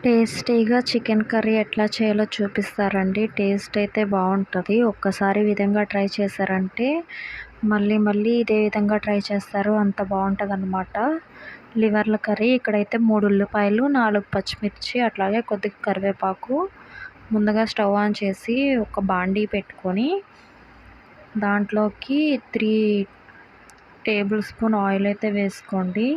టేస్టీగా chicken curry ఎట్లా చేయాలో చూపిస్తారండి. టేస్ట్ అయితే బాగుంటుంది. ఒక్కసారి విధంగా ట్రై చేశారంటే మళ్ళీ మళ్ళీ ఇదే విధంగా ట్రై చేస్తారు. అంత బాగుంటుంది అన్నమాట. లివర్ల కర్రీ ఇక్కడైతే 3 ఉల్లిపాయలు, 4 పచ్చిమిర్చి, అట్లాగే కొద్దిగా కరివేపాకు. ముందుగా స్టవ్ ఆన్ చేసి ఒక బాండీ పెట్టుకొని దాంట్లోకి 3 టేబుల్ స్పూన్ ఆయిల్ అయితే వేసుకోండి.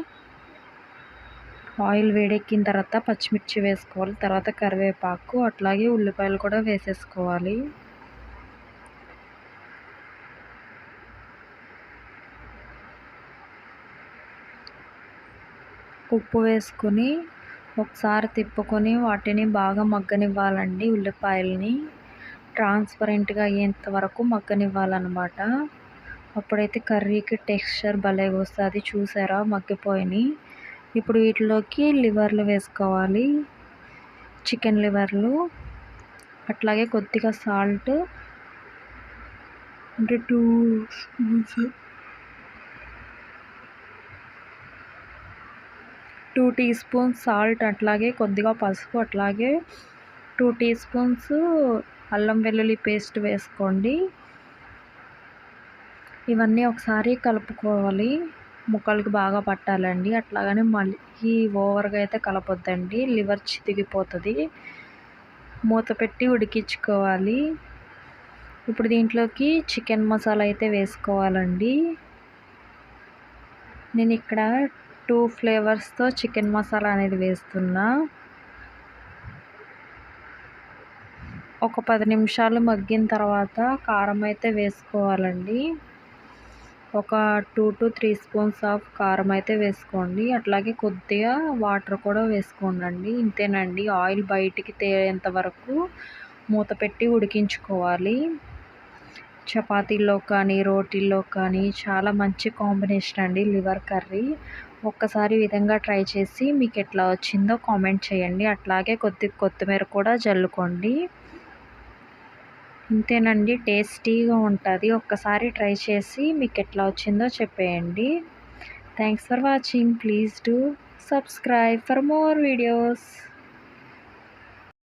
ఆయిల్ వేడెక్కిన తర్వాత పచ్చిమిర్చి వేసుకోవాలి. తర్వాత కరివేపాకు, అట్లాగే ఉల్లిపాయలు కూడా వేసేసుకోవాలి. ఉప్పు వేసుకొని ఒకసారి తిప్పుకొని వాటిని బాగా మగ్గనివ్వాలండి. ఉల్లిపాయలని ట్రాన్స్పరెంట్గా అయ్యేంత వరకు మగ్గనివ్వాలన్నమాట. అప్పుడైతే కర్రీకి టెక్స్చర్ భలేగా వస్తుంది. చూసారా మగ్గిపోయినాయి. ఇప్పుడు వీటిలోకి లివర్లు వేసుకోవాలి. చికెన్ లివర్లు, అట్లాగే కొద్దిగా సాల్ట్, అంటే 2 టీ స్పూన్స్ సాల్ట్, అట్లాగే కొద్దిగా పసుపు, అట్లాగే 2 టీ స్పూన్స్ అల్లం వెల్లుల్లి పేస్ట్ వేసుకోండి. ఇవన్నీ ఒకసారి కలుపుకోవాలి. ముక్కలకి బాగా పట్టాలండి. అట్లాగని మళ్ళీ ఓవర్గా అయితే కలపొద్దండి, లివర్ చితికిపోతుంది. మూత పెట్టి ఉడికించుకోవాలి. ఇప్పుడు దీంట్లోకి చికెన్ మసాలా అయితే వేసుకోవాలండి. నేను ఇక్కడ 2 ఫ్లేవర్స్తో చికెన్ మసాలా అనేది వేస్తున్నా. ఒక 10 నిమిషాలు మగ్గిన తర్వాత కారం అయితే వేసుకోవాలండి. ఒక 2 to 3 స్పూన్స్ ఆఫ్ కారం అయితే వేసుకోండి. అట్లాగే కొద్దిగా వాటర్ కూడా వేసుకోండి. ఇంతేనండి. ఆయిల్ బయటికి తేలేంత వరకు మూత పెట్టి ఉడికించుకోవాలి. చపాతీల్లో కానీ రోటీల్లో కానీ చాలా మంచి కాంబినేషన్ అండి లివర్ కర్రీ. ఒక్కసారి విధంగా ట్రై చేసి మీకు ఎట్లా వచ్చిందో కామెంట్ చేయండి. అట్లాగే కొద్దిగా కొత్తిమీర కూడా జల్లుకోండి. ఇంతేనండి, టేస్టీగా ఉంటుంది. ఒక్కసారి ట్రై చేసి మీకు ఎట్లా వచ్చిందో చెప్పేయండి. Thanks for watching. Please do subscribe for more videos.